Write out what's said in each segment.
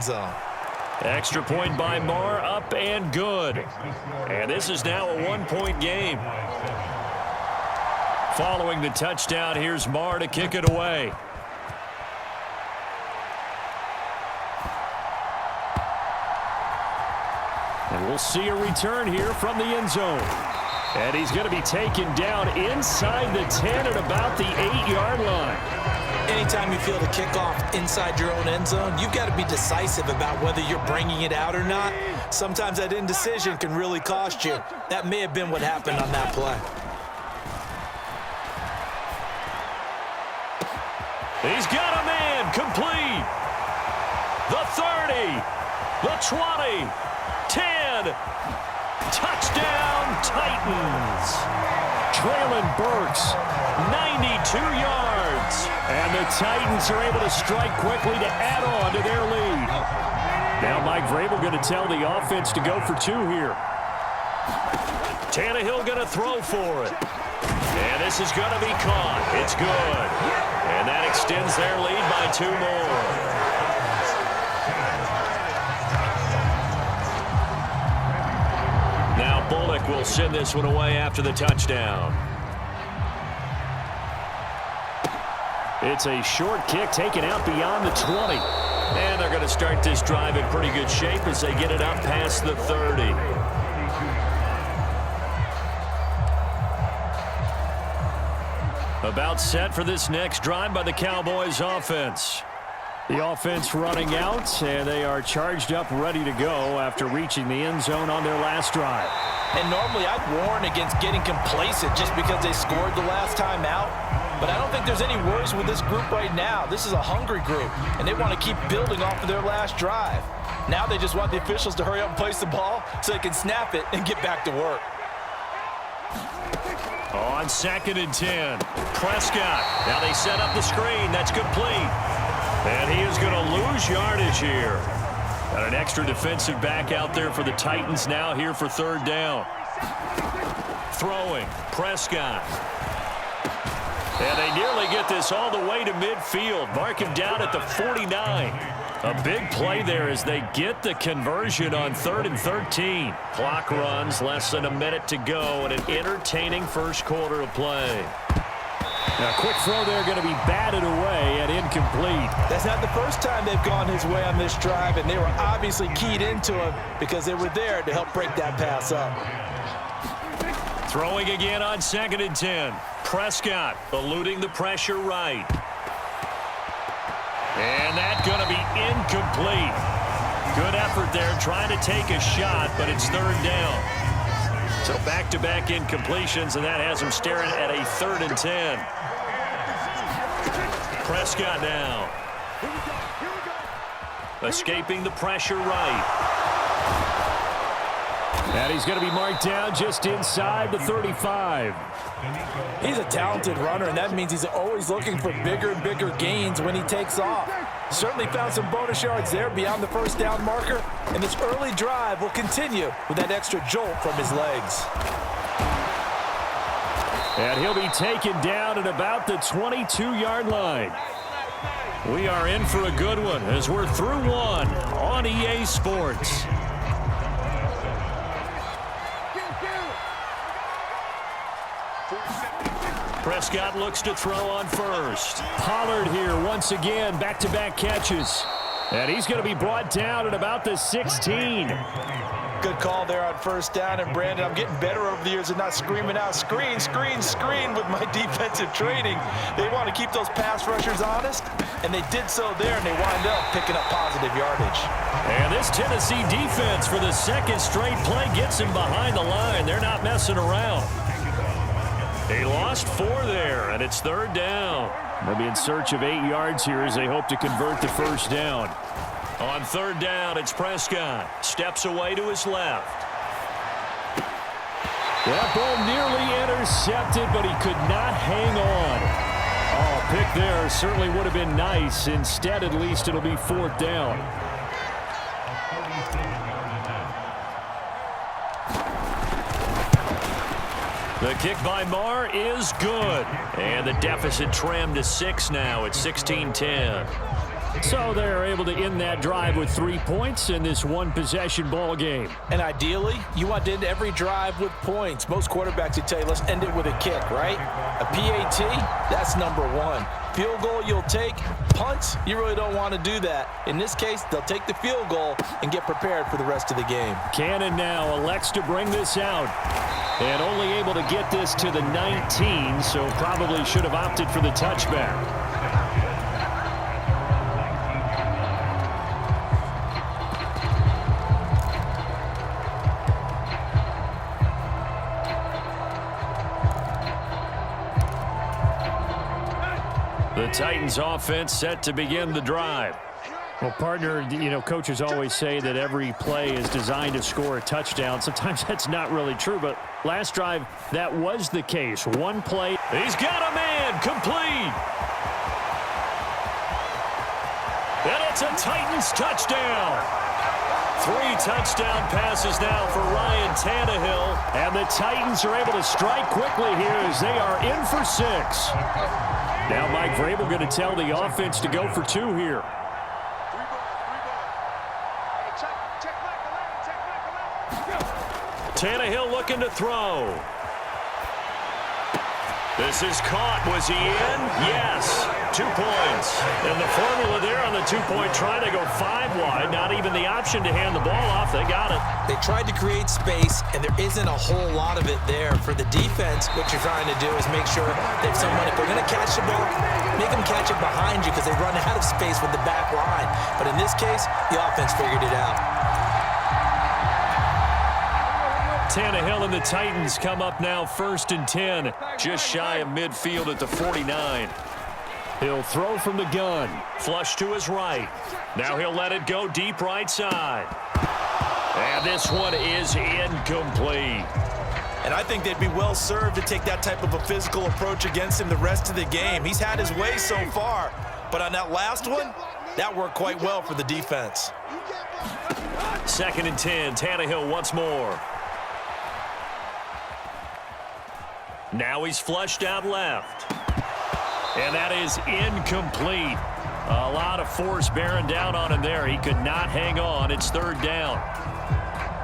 zone. Extra point by Marr, up and good. And this is now a 1-point game. Following the touchdown, here's Marr to kick it away. And we'll see a return here from the end zone. And he's going to be taken down inside the 10 at about the 8-yard line. Anytime you feel the kickoff inside your own end zone, you've got to be decisive about whether you're bringing it out or not. Sometimes that indecision can really cost you. That may have been what happened on that play. He's got a man complete. The 30, the 20, 10. Touchdown, Titans. Traylon Burks, 92 yards. And the Titans are able to strike quickly to add on to their lead. Now Mike Vrabel going to tell the offense to go for 2 here. Tannehill going to throw for it. And this is going to be caught. It's good. And that extends their lead by 2 more. Now Bullock will send this one away after the touchdown. It's a short kick taken out beyond the 20. And they're going to start this drive in pretty good shape as they get it up past the 30. About set for this next drive by the Cowboys offense. The offense running out, and they are charged up, ready to go after reaching the end zone on their last drive. And normally I'd warn against getting complacent just because they scored the last time out. But I don't think there's any worries with this group right now. This is a hungry group, and they want to keep building off of their last drive. Now they just want the officials to hurry up and place the ball so they can snap it and get back to work. On 2nd and 10, Prescott. Now they set up the screen. That's complete. And he is going to lose yardage here. Got an extra defensive back out there for the Titans now here for 3rd down. Throwing, Prescott. And they nearly get this all the way to midfield. Mark him down at the 49. A big play there as they get the conversion on 3rd and 13. Clock runs, less than a minute to go, and an entertaining first quarter of play. Now, quick throw there going to be batted away and incomplete. That's not the first time they've gone his way on this drive, and they were obviously keyed into him because they were there to help break that pass up. Throwing again on 2nd and 10. Prescott eluding the pressure right. And that's going to be incomplete. Good effort there trying to take a shot, but it's 3rd down. So back-to-back incompletions, and that has him staring at a 3rd and 10. Prescott now. Escaping the pressure right. And he's going to be marked down just inside the 35. He's a talented runner, and that means he's always looking for bigger and bigger gains when he takes off. Certainly found some bonus yards there beyond the 1st down marker, and this early drive will continue with that extra jolt from his legs. And he'll be taken down at about the 22-yard line. We are in for a good one as we're through one on EA Sports. Prescott looks to throw on first. Pollard here once again, back-to-back catches. And he's going to be brought down at about the 16. Good call there on 1st down. And, Brandon, I'm getting better over the years of not screaming out, screen, screen, screen with my defensive training. They want to keep those pass rushers honest, and they did so there, and they wind up picking up positive yardage. And this Tennessee defense for the 2nd straight play gets him behind the line. They're not messing around. They lost 4 there, and it's 3rd down. They'll be in search of 8 yards here as they hope to convert the 1st down. On 3rd down, it's Prescott. Steps away to his left. That ball nearly intercepted, but he could not hang on. Oh, pick there certainly would have been nice. Instead, at least, it'll be 4th down. The kick by Marr is good. And the deficit trimmed to 6 now at 16-10. So they're able to end that drive with 3 points in this one-possession ball game. And ideally, you want to end every drive with points. Most quarterbacks would tell you, let's end it with a kick, right? A PAT, that's number one. Field goal you'll take. Punts, you really don't want to do that. In this case, they'll take the field goal and get prepared for the rest of the game. Cannon now elects to bring this out. And only able to get this to the 19, so probably should have opted for the touchback. The Titans offense set to begin the drive. Well, partner, coaches always say that every play is designed to score a touchdown. Sometimes that's not really true, but last drive, that was the case. One play. He's got a man complete. And it's a Titans touchdown. 3 touchdown passes now for Ryan Tannehill. And the Titans are able to strike quickly here as they are in for 6. Now Mike Vrabel going to tell the offense to go for 2 here. Tannehill looking to throw. This is caught. Was he in? Yes. 2 points. And the formula there on the 2-point try to go 5 wide. Not even the option to hand the ball off. They got it. They tried to create space, and there isn't a whole lot of it there. For the defense, what you're trying to do is make sure that someone, if they're going to catch the ball, make them catch it behind you because they run out of space with the back line. But in this case, the offense figured it out. Tannehill and the Titans come up now 1st and 10, just shy of midfield at the 49. He'll throw from the gun. Flush to his right. Now he'll let it go deep right side. And this one is incomplete. And I think they'd be well served to take that type of a physical approach against him the rest of the game. He's had his way so far, but on that last one, that worked quite well for the defense. 2nd and 10, Tannehill once more. Now he's flushed out left. And that is incomplete. A lot of force bearing down on him there. He could not hang on. It's 3rd down.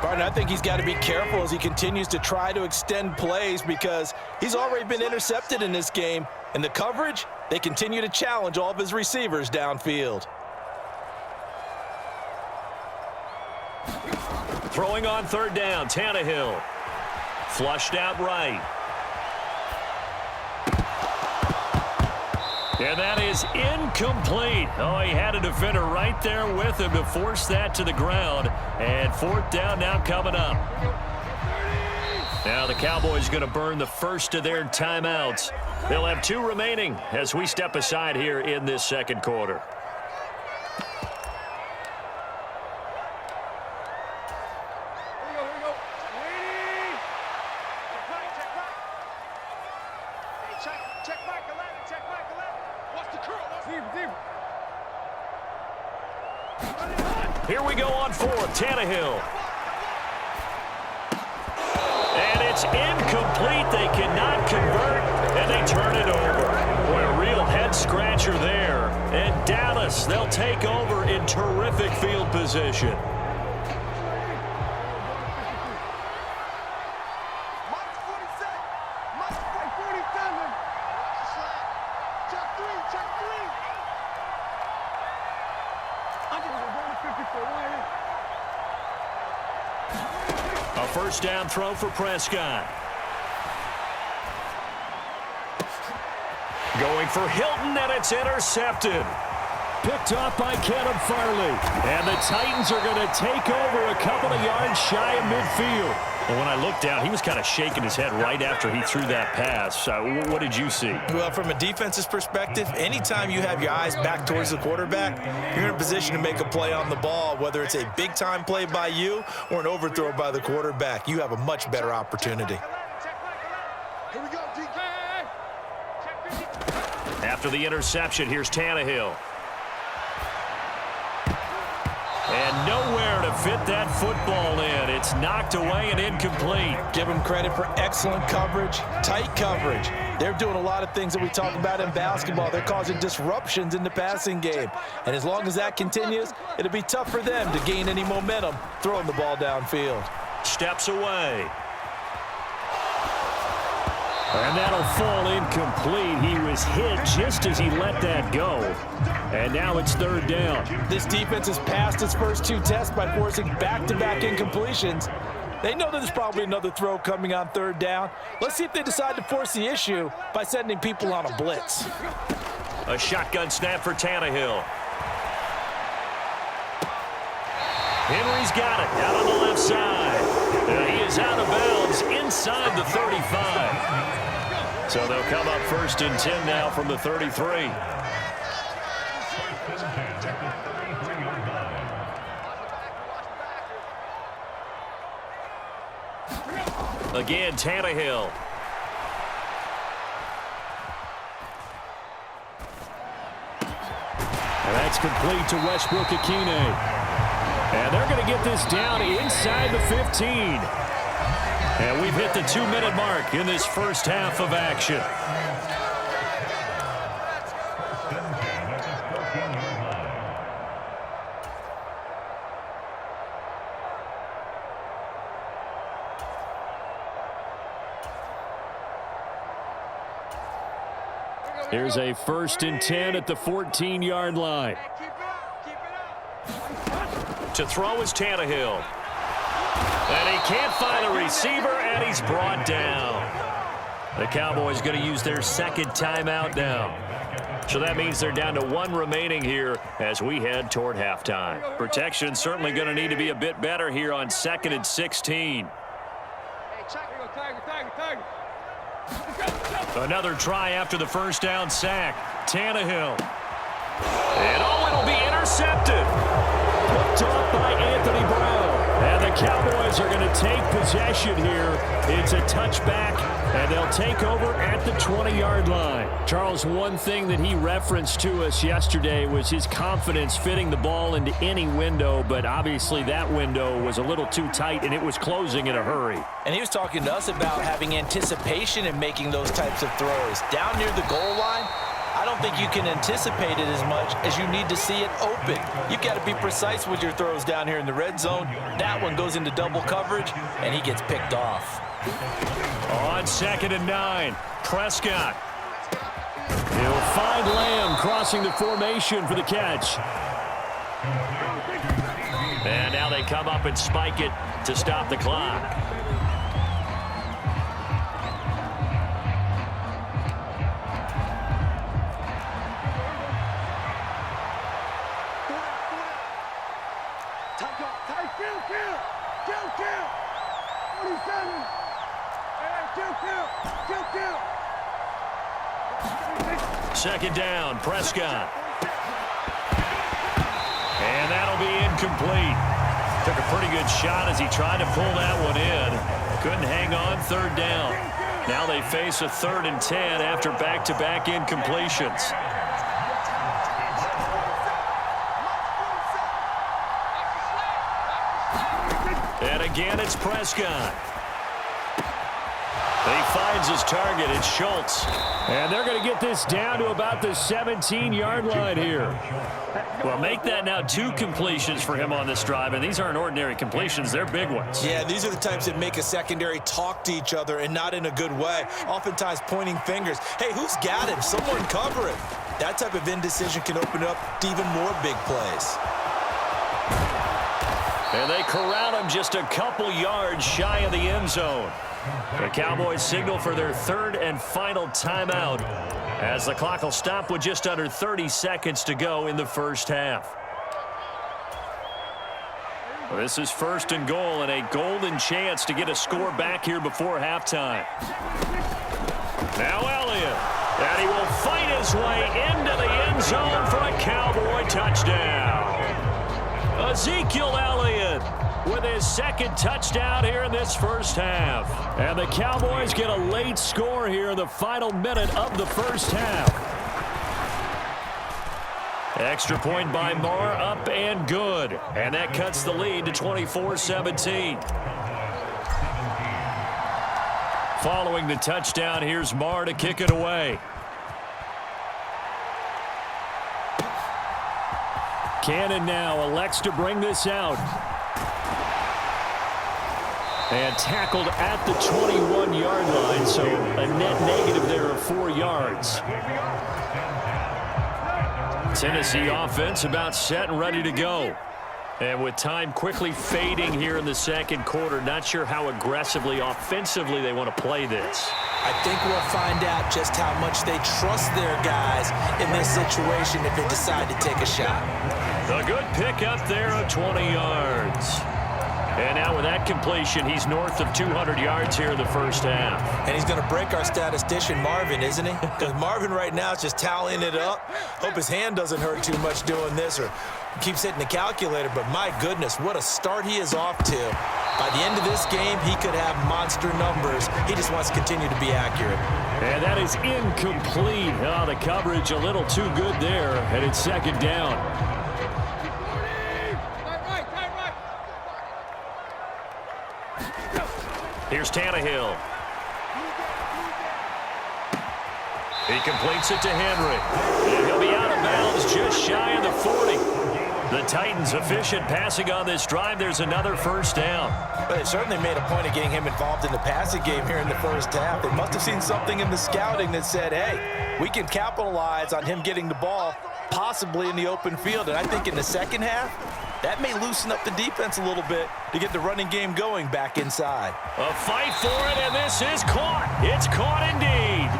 Barton, I think he's got to be careful as he continues to try to extend plays because he's already been intercepted in this game. And the coverage, they continue to challenge all of his receivers downfield. Throwing on 3rd down, Tannehill. Flushed out right. And that is incomplete. Oh, he had a defender right there with him to force that to the ground. And 4th down now coming up. Now the Cowboys going to burn the first of their timeouts. They'll have 2 remaining as we step aside here in this 2nd quarter. Here we go on 4th, Tannehill. And it's incomplete. They cannot convert, and they turn it over. Boy, a real head-scratcher there. And Dallas, they'll take over in terrific field position. A 1st down throw for Prescott. Going for Hilton, and it's intercepted. Picked off by Caleb Farley. And the Titans are going to take over a couple of yards shy of midfield. Well, when I looked down, he was kind of shaking his head right after he threw that pass. What did you see? Well, from a defense's perspective, anytime you have your eyes back towards the quarterback, you're in a position to make a play on the ball, whether it's a big-time play by you or an overthrow by the quarterback. You have a much better opportunity. After the interception, here's Tannehill. And nowhere to fit that football in. It's knocked away and incomplete. Give them credit for excellent coverage, tight coverage. They're doing a lot of things that we talk about in basketball. They're causing disruptions in the passing game. And as long as that continues, it'll be tough for them to gain any momentum throwing the ball downfield. Steps away. And that'll fall incomplete. He was hit just as he let that go. And now it's third down. This defense has passed its first two tests by forcing back-to-back incompletions. They know that there's probably another throw coming on third down. Let's see if they decide to force the issue by sending people on a blitz. A shotgun snap for Tannehill. Henry's got it out on the left side. And he is out of bounds inside the 35. So they'll come up 1st and 10 now from the 33. Again, Tannehill. And that's complete to Westbrook-Ikhine. And they're going to get this down inside the 15. And we've hit the 2-minute mark in this first half of action. Here's a 1st and 10 at the 14-yard line. To throw is Tannehill. And he can't find a receiver, and he's brought down. The Cowboys going to use their second timeout now. So that means they're down to 1 remaining here as we head toward halftime. Protection certainly going to need to be a bit better here on 2nd and 16. Another try after the first down sack. Tannehill. And it'll be intercepted. Picked off by Anthony Brown. And the Cowboys are going to take possession here. It's a touchback, and they'll take over at the 20-yard line. Charles, one thing that he referenced to us yesterday was his confidence fitting the ball into any window, but obviously that window was a little too tight, and it was closing in a hurry. And he was talking to us about having anticipation in making those types of throws. Down near the goal line, I don't think you can anticipate it as much as you need to see it open. You've got to be precise with your throws down here in the red zone. That one goes into double coverage, and he gets picked off. On 2nd and 9, Prescott. He'll find Lamb crossing the formation for the catch. And now they come up and spike it to stop the clock. Second down, Prescott. And that'll be incomplete. Took a pretty good shot as he tried to pull that one in. Couldn't hang on, 3rd down. Now they face a 3rd and 10 after back-to-back incompletions. And again, it's Prescott. He finds his target. It's Schultz. And they're going to get this down to about the 17-yard line here. Well, make that now 2 completions for him on this drive, and these aren't ordinary completions. They're big ones. Yeah, these are the types that make a secondary talk to each other and not in a good way. Oftentimes pointing fingers. Hey, who's got him? Someone cover him. That type of indecision can open up to even more big plays. And they corral him just a couple yards shy of the end zone. The Cowboys signal for their 3rd and final timeout as the clock will stop with just under 30 seconds to go in the first half. This is 1st and goal and a golden chance to get a score back here before halftime. Now Elliott, and he will fight his way into the end zone for a Cowboy touchdown. Ezekiel Elliott with his 2nd touchdown here in this first half. And the Cowboys get a late score here in the final minute of the first half. Extra point by Marr, up and good. And that cuts the lead to 24-17. Following the touchdown, here's Marr to kick it away. Cannon now elects to bring this out. And tackled at the 21-yard line, so a net negative there of 4 yards. Tennessee offense about set and ready to go. And with time quickly fading here in the second quarter, not sure how aggressively, offensively they want to play this. I think we'll find out just how much they trust their guys in this situation if they decide to take a shot. A good pick up there of 20 yards. And now with that completion, he's north of 200 yards here in the first half. And he's going to break our statistician, Marvin, isn't he? Because Marvin right now is just tallying it up. Hope his hand doesn't hurt too much doing this or keeps hitting the calculator. But my goodness, what a start he is off to. By the end of this game, he could have monster numbers. He just wants to continue to be accurate. And that is incomplete. Oh, the coverage a little too good there, and it's second down. Here's Tannehill. He completes it to Henry. And he'll be out of bounds just shy of the 40. The Titans efficient passing on this drive. There's another first down. But they certainly made a point of getting him involved in the passing game here in the first half. They must have seen something in the scouting that said, hey, we can capitalize on him getting the ball possibly in the open field. And I think in the second half, that may loosen up the defense a little bit to get the running game going back inside. A fight for it, and this is caught. It's caught indeed.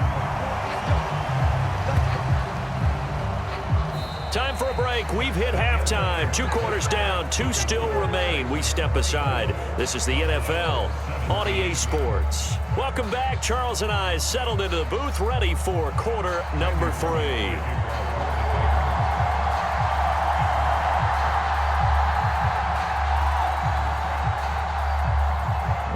Time for a break. We've hit halftime. 2 quarters down, 2 still remain. We step aside. This is the NFL on EA Sports. Welcome back. Charles and I settled into the booth, ready for quarter number 3.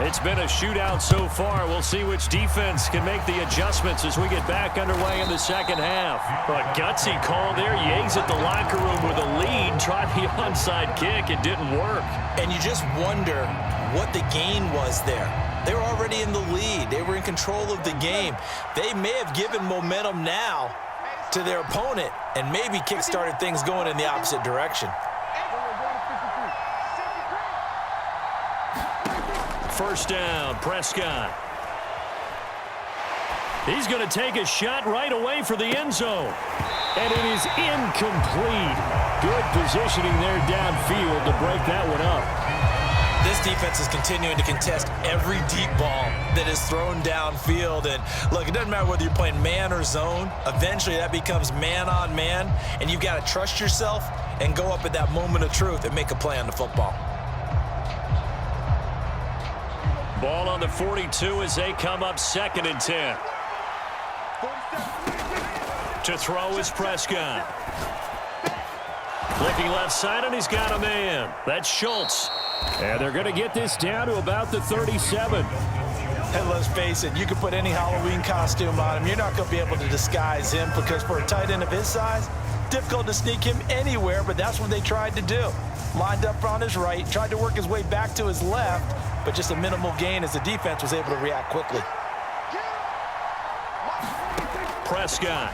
It's been a shootout so far. We'll see which defense can make the adjustments as we get back underway in the second half. A gutsy call there. Yates at the locker room with a lead. Tried the onside kick. It didn't work. And you just wonder what the gain was there. They were already in the lead. They were in control of the game. They may have given momentum now to their opponent and maybe kick-started things going in the opposite direction. First down, Prescott. He's going to take a shot right away for the end zone. And it is incomplete. Good positioning there downfield to break that one up. This defense is continuing to contest every deep ball that is thrown downfield. And look, it doesn't matter whether you're playing man or zone. Eventually that becomes man on man. And you've got to trust yourself and go up at that moment of truth and make a play on the football. Ball on the 42 as they come up 2nd and 10. To throw is Prescott. Flicking left side, and he's got a man. That's Schultz. And they're going to get this down to about the 37. And let's face it, you can put any Halloween costume on him. You're not going to be able to disguise him because for a tight end of his size, difficult to sneak him anywhere, but that's what they tried to do. Lined up on his right, tried to work his way back to his left, but just a minimal gain as the defense was able to react quickly. Prescott.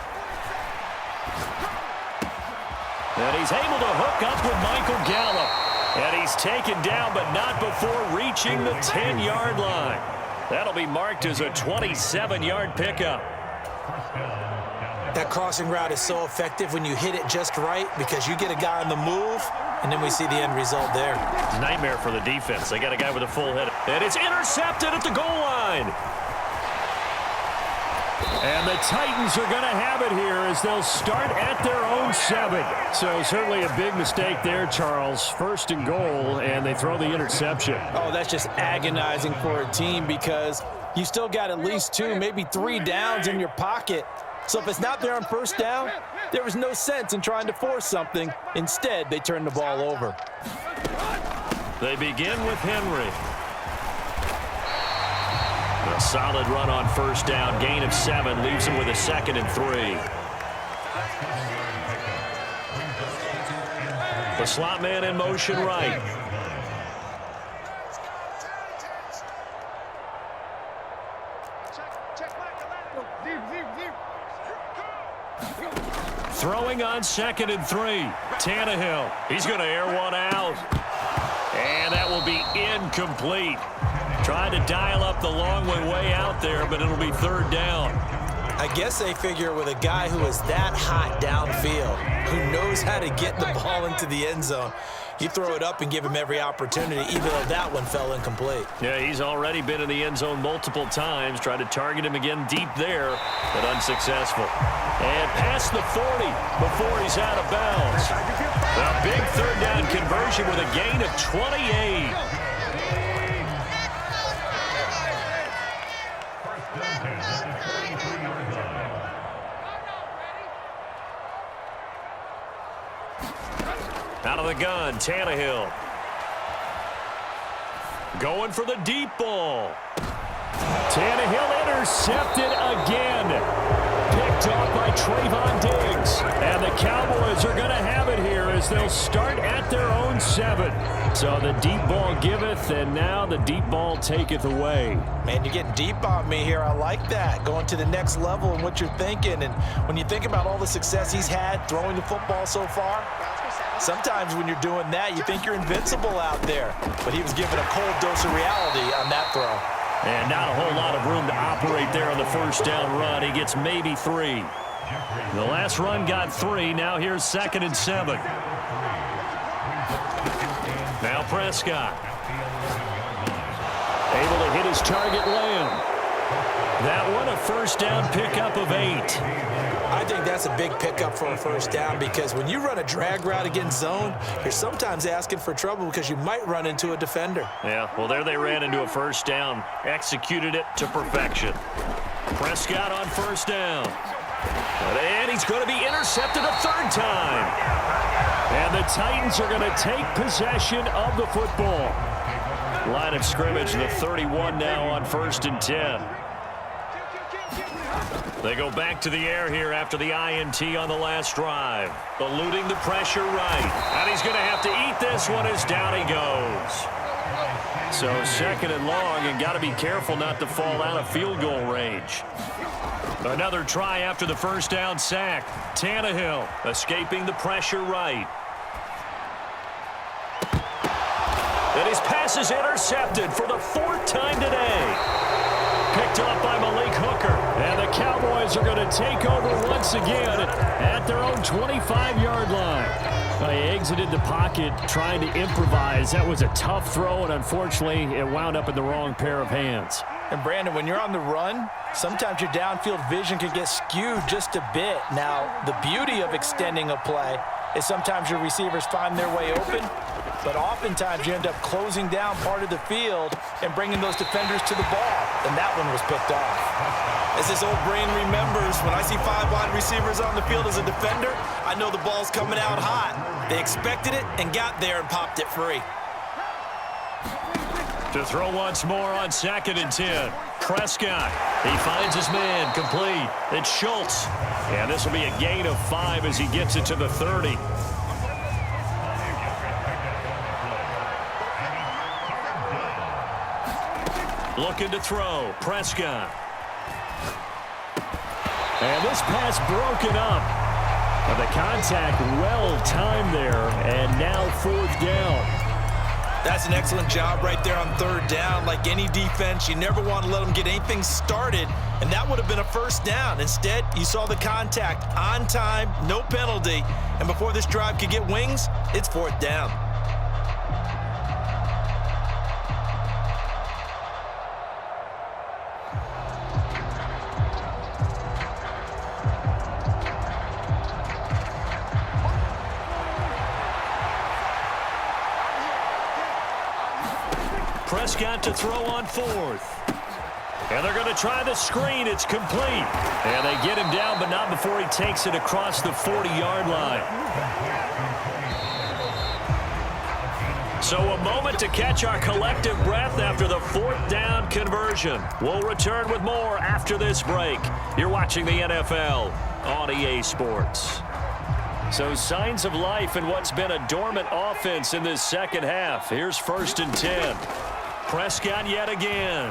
And he's able to hook up with Michael Gallup. And he's taken down, but not before reaching the 10-yard line. That'll be marked as a 27-yard pickup. That crossing route is so effective when you hit it just right because you get a guy on the move, and then we see the end result there. Nightmare for the defense. They got a guy with a full head. And it's intercepted at the goal line. And the Titans are going to have it here as they'll start at their own 7. So certainly a big mistake there, Charles. 1st and goal, and they throw the interception. Oh, that's just agonizing for a team because you still got at least 2, maybe 3 downs in your pocket. So if it's not there on 1st down, there was no sense in trying to force something. Instead, they turn the ball over. They begin with Henry. A solid run on 1st down. Gain of 7 leaves him with a 2nd and 3. The slot man in motion right. Throwing on 2nd and 3. Tannehill. He's going to air one out. And that will be incomplete. Trying to dial up the long one way out there, but it'll be 3rd down. I guess they figure with a guy who is that hot downfield, who knows how to get the ball into the end zone, you throw it up and give him every opportunity, even though that one fell incomplete. Yeah, he's already been in the end zone multiple times. Tried to target him again deep there, but unsuccessful. And past the 40 before he's out of bounds. A big 3rd down conversion with a gain of 28. Out of the gun, Tannehill. Going for the deep ball. Tannehill intercepted again. Picked off by Trayvon Diggs. And the Cowboys are going to have it here as they'll start at their own 7. So the deep ball giveth, and now the deep ball taketh away. Man, you're getting deep on me here. I like that. Going to the next level in what you're thinking. And when you think about all the success he's had throwing the football so far, sometimes when you're doing that, you think you're invincible out there. But he was given a cold dose of reality on that throw. And not a whole lot of room to operate there on the 1st down run. He gets maybe 3. The last run got 3. Now here's 2nd and 7. Now Prescott. Able to hit his target, Lamb. That one a 1st down pickup of 8. I think that's a big pickup for a 1st down because when you run a drag route against zone, you're sometimes asking for trouble because you might run into a defender. Yeah, well, there they ran into a 1st down. Executed it to perfection. Prescott on 1st down. And he's going to be intercepted a 3rd time. And the Titans are going to take possession of the football. Line of scrimmage, the 31 now on 1st and 10. They go back to the air here after the INT on the last drive. Eluding the pressure right. And he's going to have to eat this one as down he goes. So 2nd and long, and got to be careful not to fall out of field goal range. Another try after the 1st down sack. Tannehill escaping the pressure right. And his pass is intercepted for the 4th time today. Picked off by Malik Hooker. And the Cowboys are going to take over once again at their own 25-yard line. He exited the pocket trying to improvise. That was a tough throw, and unfortunately, it wound up in the wrong pair of hands. And, Brandon, when you're on the run, sometimes your downfield vision can get skewed just a bit. Now, the beauty of extending a play is sometimes your receivers find their way open, but oftentimes you end up closing down part of the field and bringing those defenders to the ball, and that one was picked off. As this old brain remembers, when I see 5 wide receivers on the field as a defender, I know the ball's coming out hot. They expected it and got there and popped it free. To throw once more on 2nd and 10. Prescott. He finds his man complete. It's Schultz. And this will be a gain of 5 as he gets it to the 30. Looking to throw. Prescott. And this pass broken up. And the contact well timed there. And now 4th down. That's an excellent job right there on 3rd down. Like any defense, you never want to let them get anything started, and that would have been a 1st down. Instead, you saw the contact on time, no penalty, and before this drive could get wings, it's 4th down. Prescott to throw on 4th. And they're going to try the screen. It's complete. And they get him down, but not before he takes it across the 40-yard line. So a moment to catch our collective breath after the 4th down conversion. We'll return with more after this break. You're watching the NFL on EA Sports. So signs of life in what's been a dormant offense in this second half. Here's 1st and 10. Prescott yet again.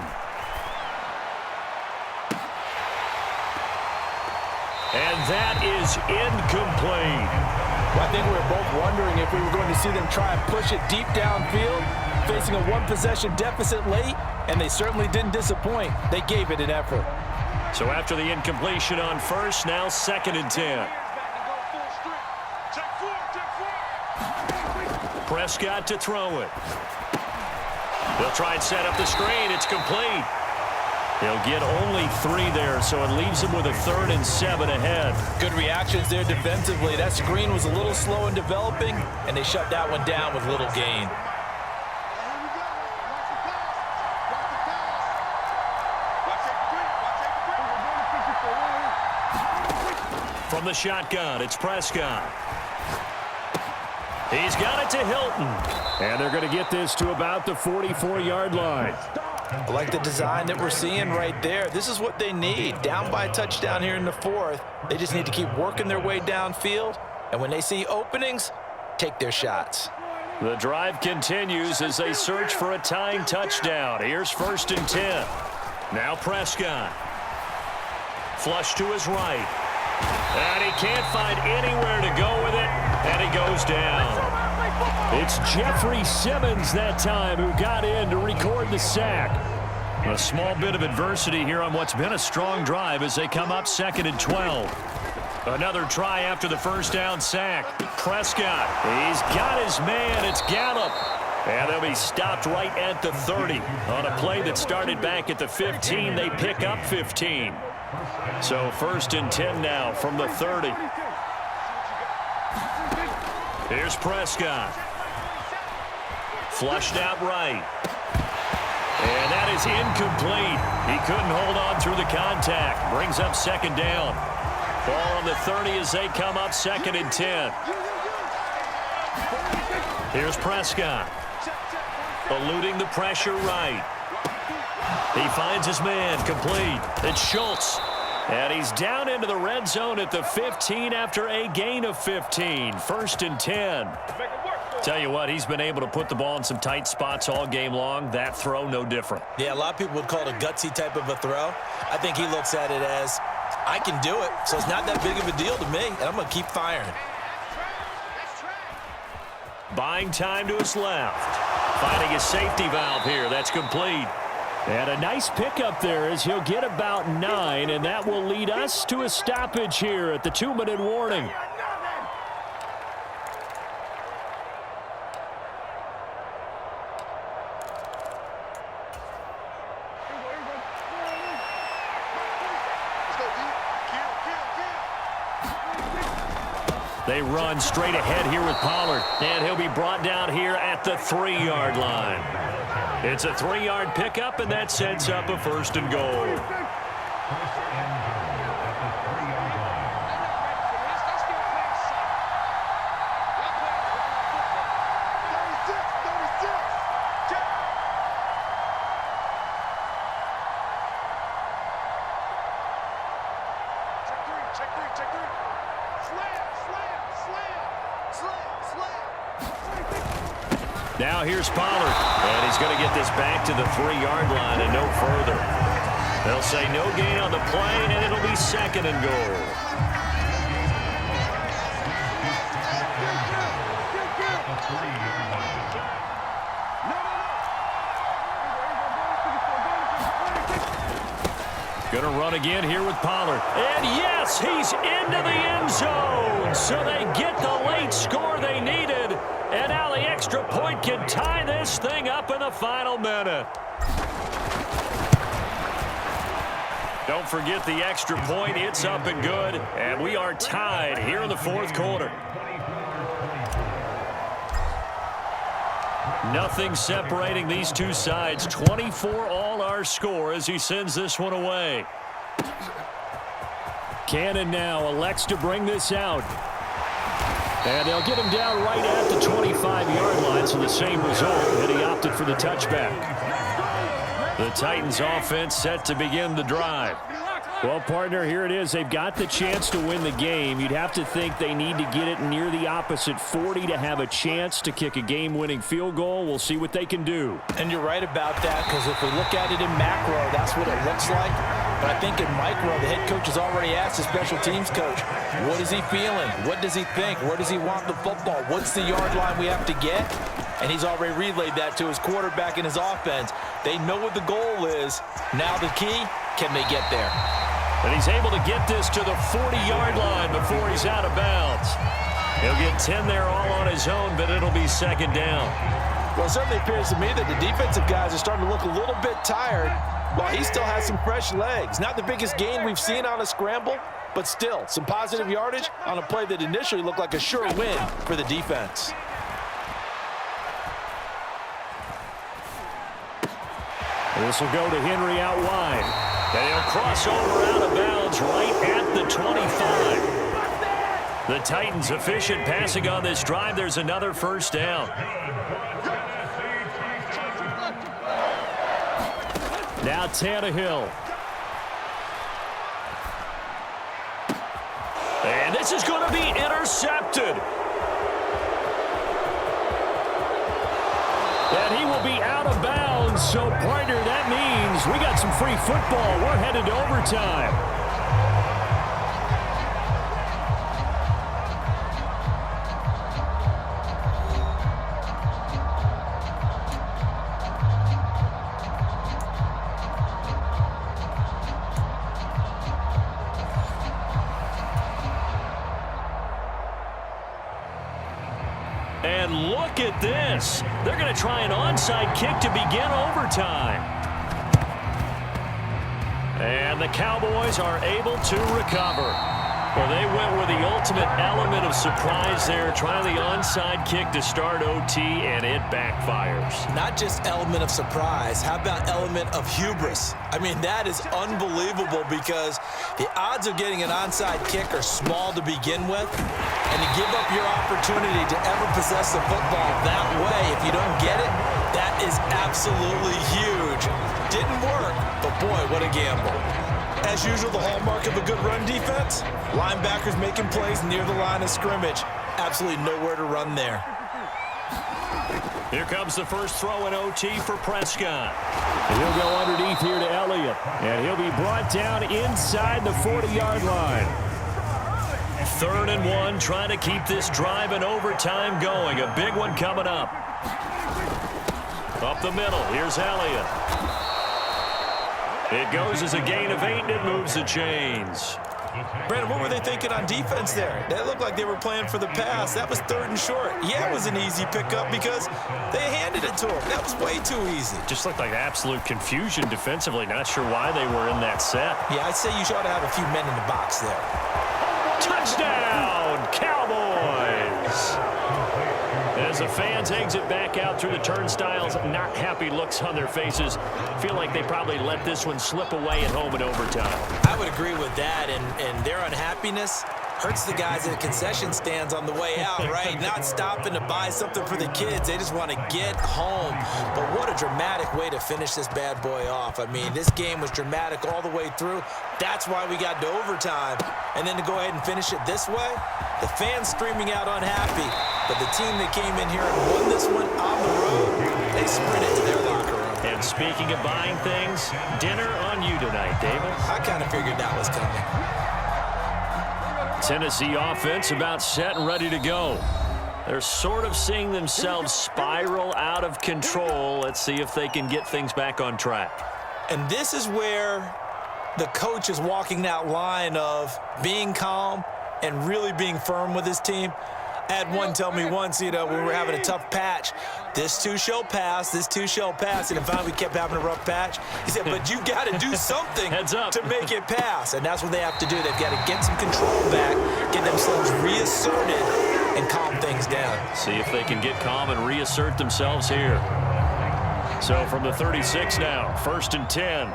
And that is incomplete. Well, I think we were both wondering if we were going to see them try and push it deep downfield, facing a one-possession deficit late, and they certainly didn't disappoint. They gave it an effort. So after the incompletion on 1st, now 2nd and 10. Prescott to throw it. They'll try and set up the screen. It's complete. He'll get only 3 there, so it leaves him with a 3rd and 7 ahead. Good reactions there defensively. That screen was a little slow in developing, and they shut that one down with little gain. From the shotgun, it's Prescott. He's got it to Hilton. And they're going to get this to about the 44-yard line. I like the design that we're seeing right there. This is what they need. Down by a touchdown here in the 4th. They just need to keep working their way downfield. And when they see openings, take their shots. The drive continues as they search for a tying touchdown. Here's 1st and 10. Now Prescott. Flush to his right. And he can't find anywhere to go with it. And he goes down. It's Jeffrey Simmons that time who got in to record the sack. A small bit of adversity here on what's been a strong drive as they come up 2nd and 12. Another try after the 1st down sack. Prescott, he's got his man. It's Gallup. And they'll be stopped right at the 30. On a play that started back at the 15, they pick up 15. So 1st and 10 now from the 30. Here's Prescott. Flushed out right. And that is incomplete. He couldn't hold on through the contact. Brings up 2nd down. Ball on the 30 as they come up 2nd and 10. Here's Prescott. Eluding the pressure right. He finds his man complete. It's Schultz. And he's down into the red zone at the 15 after a gain of 15. 1st and 10. Tell you what, he's been able to put the ball in some tight spots all game long. That throw, no different. Yeah, a lot of people would call it a gutsy type of a throw. I think he looks at it as, I can do it, so it's not that big of a deal to me, and I'm going to keep firing. Buying time to his left. Finding a safety valve here. That's complete. And a nice pickup there as he'll get about 9, and that will lead us to a stoppage here at the 2-minute warning. They run straight ahead here with Pollard, and he'll be brought down here at the 3-yard line. It's a 3-yard pickup, and that sets up a 1st and goal. Now here's Pollard, and he's going to get this back to the 3-yard line and no further. They'll say no gain on the play, and it'll be 2nd and goal. Going to run again here with Pollard. And yes, he's into the end zone. So they get the late score they needed. And now the extra point can tie this thing up in the final minute. Don't forget the extra point. It's up and good. And we are tied here in the 4th quarter. Nothing separating these two sides. 24 all our score as he sends this one away. Cannon now elects to bring this out. And they'll get him down right at the 25-yard line, so the same result, and he opted for the touchback. The Titans offense set to begin the drive. Well, partner, here it is. They've got the chance to win the game. You'd have to think they need to get it near the opposite 40 to have a chance to kick a game-winning field goal. We'll see what they can do. And you're right about that, because if we look at it in macro, that's what it looks like. But I think in micro, the head coach has already asked the special teams coach, what is he feeling? What does he think? Where does he want the football? What's the yard line we have to get? And he's already relayed that to his quarterback and his offense. They know what the goal is. Now the key, can they get there? And he's able to get this to the 40-yard line before he's out of bounds. He'll get 10 there all on his own, but it'll be second down. Well, it certainly appears to me that the defensive guys are starting to look a little bit tired, while he still has some fresh legs. Not the biggest gain we've seen on a scramble, but still some positive yardage on a play that initially looked like a sure win for the defense. This will go to Henry out wide. And he'll cross over out of bounds right at the 25. The Titans efficient passing on this drive. There's another first down. Now Tannehill. And this is going to be intercepted. And he will be out of bounds. So, partner, that means we got some free football. We're headed to overtime. And look at this. They're going to try an onside kick to begin overtime. And the Cowboys are able to recover. Well, they went with the ultimate element of surprise there, trying the onside kick to start OT, and it backfires. Not just element of surprise. How about element of hubris? I mean, that is unbelievable, because the odds of getting an onside kick are small to begin with. And to give up your opportunity to ever possess the football that way, if you don't get it, that is absolutely huge. Didn't work, but boy, what a gamble. As usual, the hallmark of a good run defense, linebackers making plays near the line of scrimmage. Absolutely nowhere to run there. Here comes the first throw in OT for Prescott. And he'll go underneath here to Elliott. And he'll be brought down inside the 40-yard line. 3rd and 1, trying to keep this drive in overtime going. A big one coming up. Up the middle, here's Elliott. It goes as a gain of 8, and it moves the chains. Brandon, what were they thinking on defense there? They looked like they were playing for the pass. That was 3rd and short. Yeah, it was an easy pickup because they handed it to him. That was way too easy. Just looked like absolute confusion defensively. Not sure why they were in that set. Yeah, I'd say you ought to have a few men in the box there. Touchdown, Cowboys! As the fans exit back out through the turnstiles, not happy looks on their faces. Feel like they probably let this one slip away at home in overtime. I would agree with that, and their unhappiness hurts the guys at the concession stands on the way out, right? Not stopping to buy something for the kids. They just want to get home. But what a dramatic way to finish this bad boy off. I mean, this game was dramatic all the way through. That's why we got to overtime. And then to go ahead and finish it this way, the fans screaming out unhappy. But the team that came in here and won this one on the road, they sprinted to their locker room. And speaking of buying things, dinner on you tonight, Davis. I kind of figured that was coming. Tennessee offense about set and ready to go. They're sort of seeing themselves spiral out of control. Let's see if they can get things back on track. And this is where the coach is walking that line of being calm and really being firm with his team. I had one tell me once, when we were having a tough patch, this too shall pass, this too shall pass. And finally we kept having a rough patch. He said, but you got to do something to make it pass. And that's what they have to do. They've got to get some control back, get themselves reasserted, and calm things down. See if they can get calm and reassert themselves here. So from the 36 now, 1st and 10.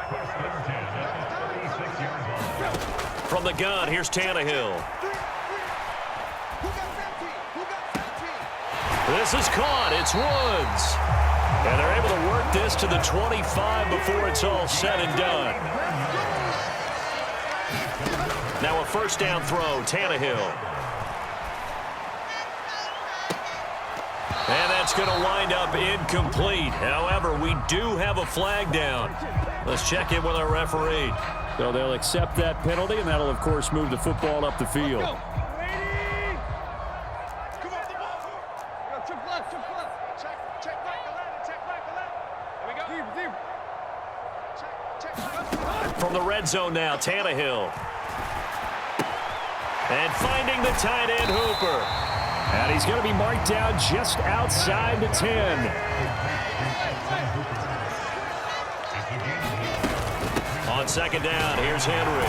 From the gun, here's Tannehill. This is caught. It's Woods. And they're able to work this to the 25 before it's all said and done. Now a first down throw, Tannehill. And that's going to wind up incomplete. However, we do have a flag down. Let's check in with our referee. So they'll accept that penalty, and that'll, of course, move the football up the field. From the red zone now, Tannehill. And finding the tight end, Hooper. And he's going to be marked down just outside the 10. On second down, here's Henry.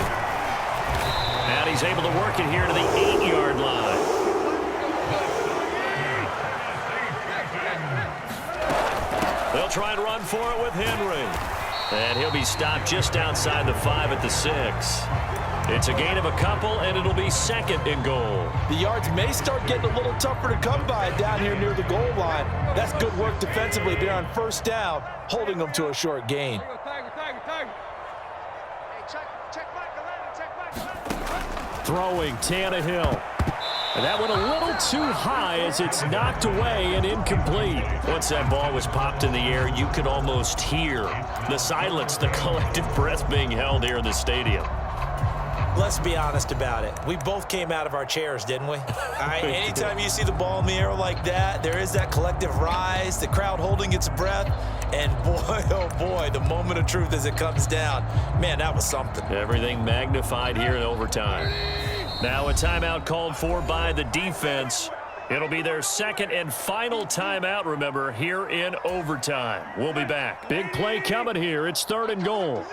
And he's able to work it here to the 8-yard line. They'll try and run for it with Henry. And he'll be stopped just outside the 5 at the 6. It's a gain of a couple, and it'll be second and goal. The yards may start getting a little tougher to come by down here near the goal line. That's good work defensively there on first down, holding them to a short gain. Throwing, Tannehill. And that went a little too high as it's knocked away and incomplete. Once that ball was popped in the air, you could almost hear the silence, the collective breath being held here in the stadium. Let's be honest about it. We both came out of our chairs, didn't we? Anytime you see the ball in the air like that, there is that collective rise, the crowd holding its breath, and boy, oh boy, the moment of truth as it comes down. Man, that was something. Everything magnified here in overtime. Now a timeout called for by the defense. It'll be their second and final timeout, remember, here in overtime. We'll be back. Big play coming here. It's third and goal.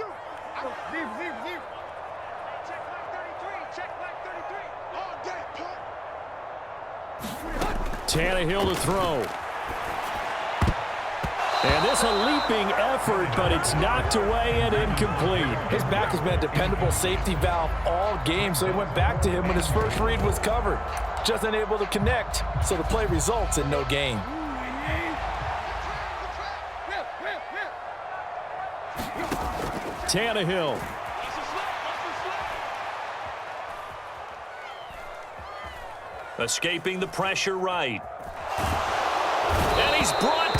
Tannehill to throw. And this a leaping effort, but it's knocked away and incomplete. His back has been a dependable safety valve all game, so he went back to him when his first read was covered. Just unable to connect, so the play results in no gain. Tannehill. Escaping the pressure right. And he's brought